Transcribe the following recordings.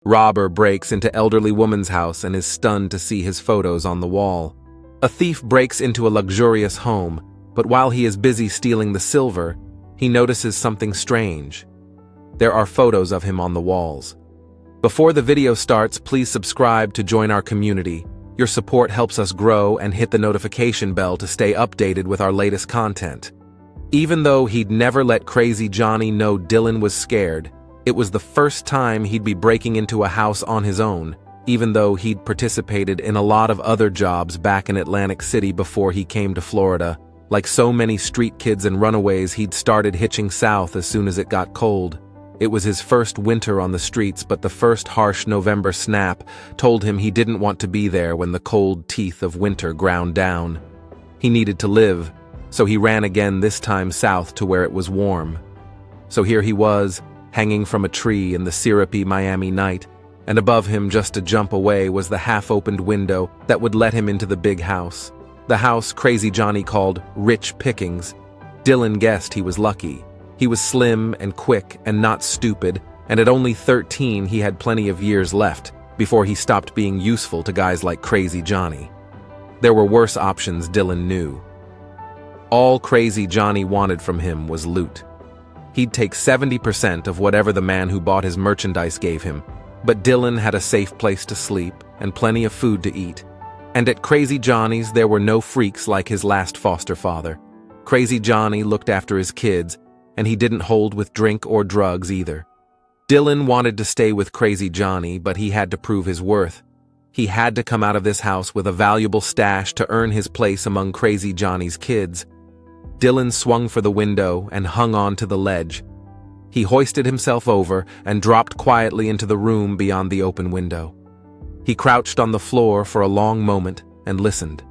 Robber breaks into elderly woman's house and is stunned to see his photos on the wall. A thief breaks into a luxurious home, but while he is busy stealing the silver, he notices something strange. There are photos of him on the walls. Before the video starts, please subscribe to join our community. Your support helps us grow, and hit the notification bell to stay updated with our latest content. Even though he'd never let Crazy Johnny know Dylan was scared, it was the first time he'd be breaking into a house on his own, even though he'd participated in a lot of other jobs back in Atlantic City before he came to Florida. Like so many street kids and runaways, he'd started hitching south as soon as it got cold. It was his first winter on the streets, but the first harsh November snap told him he didn't want to be there when the cold teeth of winter ground down. He needed to live, so he ran again, this time south to where it was warm. So here he was, hanging from a tree in the syrupy Miami night, and above him just a jump away was the half-opened window that would let him into the big house. The house Crazy Johnny called Rich Pickings. Dylan guessed he was lucky. He was slim and quick and not stupid, and at only 13 he had plenty of years left before he stopped being useful to guys like Crazy Johnny. There were worse options, Dylan knew. All Crazy Johnny wanted from him was loot. He'd take 70% of whatever the man who bought his merchandise gave him, but Dylan had a safe place to sleep and plenty of food to eat. And at Crazy Johnny's there were no freaks like his last foster father. Crazy Johnny looked after his kids, and he didn't hold with drink or drugs either. Dylan wanted to stay with Crazy Johnny, but he had to prove his worth. He had to come out of this house with a valuable stash to earn his place among Crazy Johnny's kids. Dylan swung for the window and hung on to the ledge. He hoisted himself over and dropped quietly into the room beyond the open window. He crouched on the floor for a long moment and listened.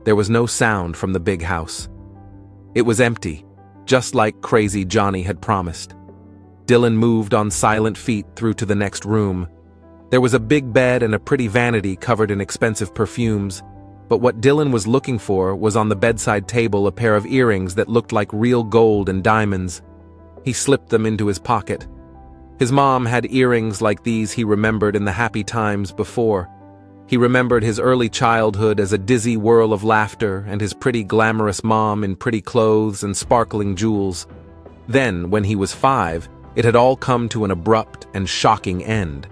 There was no sound from the big house. It was empty, just like Crazy Johnny had promised. Dylan moved on silent feet through to the next room. There was a big bed and a pretty vanity covered in expensive perfumes, but what Dylan was looking for was on the bedside table a pair of earrings that looked like real gold and diamonds. He slipped them into his pocket. His mom had earrings like these he remembered in the happy times before. He remembered his early childhood as a dizzy whirl of laughter and his pretty glamorous mom in pretty clothes and sparkling jewels. Then, when he was 5, it had all come to an abrupt and shocking end.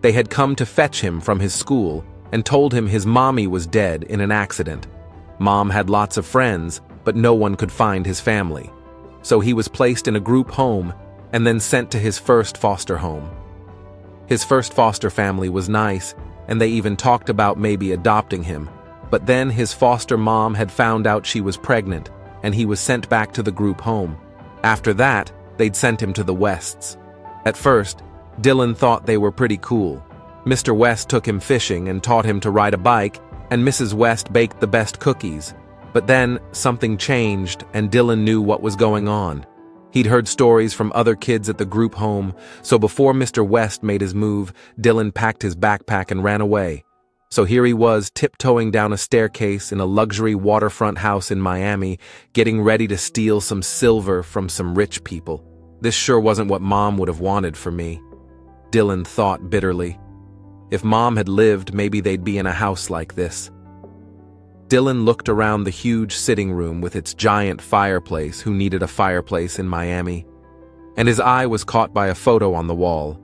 They had come to fetch him from his school and told him his mommy was dead in an accident. Mom had lots of friends, but no one could find his family. So he was placed in a group home and then sent to his first foster home. His first foster family was nice, and they even talked about maybe adopting him, but then his foster mom had found out she was pregnant, and he was sent back to the group home. After that, they'd sent him to the Wests. At first, Dylan thought they were pretty cool. Mr. West took him fishing and taught him to ride a bike, and Mrs. West baked the best cookies. But then, something changed, and Dylan knew what was going on. He'd heard stories from other kids at the group home, so before Mr. West made his move, Dylan packed his backpack and ran away. So here he was, tiptoeing down a staircase in a luxury waterfront house in Miami, getting ready to steal some silver from some rich people. This sure wasn't what Mom would have wanted for me, Dylan thought bitterly. If Mom had lived, maybe they'd be in a house like this. Dylan looked around the huge sitting room with its giant fireplace, who needed a fireplace in Miami, and his eye was caught by a photo on the wall.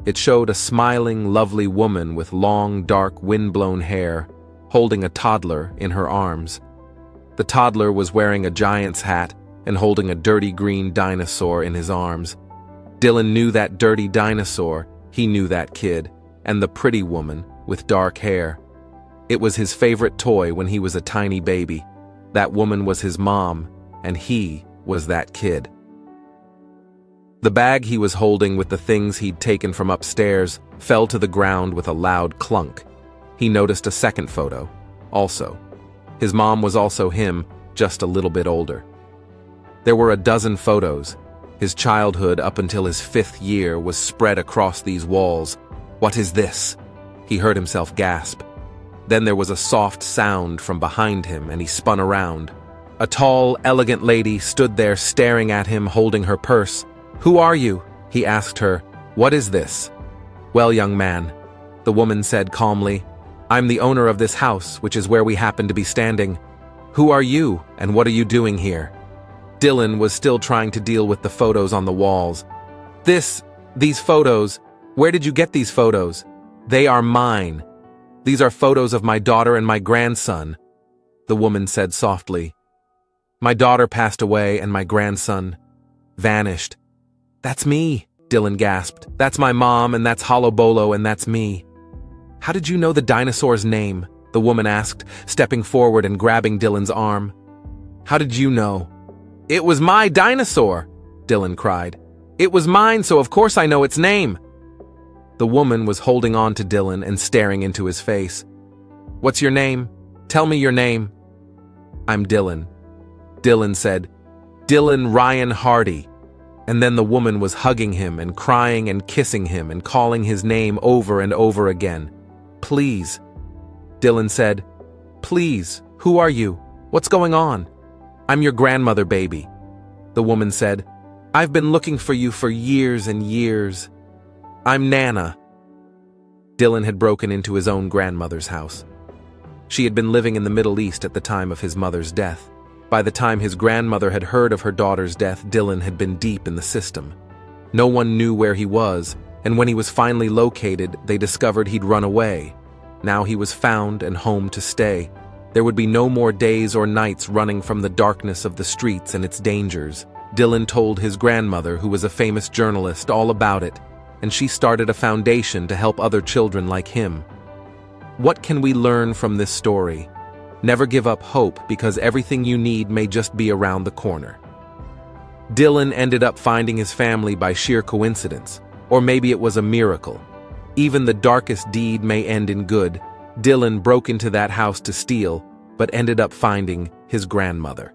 It showed a smiling, lovely woman with long, dark, wind-blown hair, holding a toddler in her arms. The toddler was wearing a giant's hat and holding a dirty green dinosaur in his arms. Dylan knew that dirty dinosaur, he knew that kid, and the pretty woman with dark hair. It was his favorite toy when he was a tiny baby. That woman was his mom, and he was that kid. The bag he was holding with the things he'd taken from upstairs fell to the ground with a loud clunk. He noticed a second photo, also. His mom was also him, just a little bit older. There were a dozen photos. His childhood up until his 5th year was spread across these walls. "What is this?" He heard himself gasp. Then there was a soft sound from behind him, and he spun around. A tall, elegant lady stood there staring at him, holding her purse. "Who are you?" he asked her. "What is this?" Well, young man, the woman said calmly, I'm the owner of this house, which is where we happen to be standing. Who are you, and what are you doing here? Dylan was still trying to deal with the photos on the walls. These photos, where did you get these photos? They are mine. These are photos of my daughter and my grandson, the woman said softly. My daughter passed away and my grandson vanished. That's me, Dylan gasped. That's my mom, and that's Holobolo, and that's me. How did you know the dinosaur's name? The woman asked, stepping forward and grabbing Dylan's arm. How did you know? It was my dinosaur, Dylan cried. It was mine, so of course I know its name. The woman was holding on to Dylan and staring into his face. What's your name? Tell me your name. I'm Dylan. Dylan said, Dylan Ryan Hardy. And then the woman was hugging him and crying and kissing him and calling his name over and over again. Please. Dylan said, Please, who are you? What's going on? I'm your grandmother, baby. The woman said, I've been looking for you for years and years. I'm Nana. Dylan had broken into his own grandmother's house. She had been living in the Middle East at the time of his mother's death. By the time his grandmother had heard of her daughter's death, Dylan had been deep in the system. No one knew where he was, and when he was finally located, they discovered he'd run away. Now he was found and home to stay. There would be no more days or nights running from the darkness of the streets and its dangers. Dylan told his grandmother, who was a famous journalist, all about it, and she started a foundation to help other children like him. What can we learn from this story? Never give up hope, because everything you need may just be around the corner. Dylan ended up finding his family by sheer coincidence, or maybe it was a miracle. Even the darkest deed may end in good. Dylan broke into that house to steal, but ended up finding his grandmother.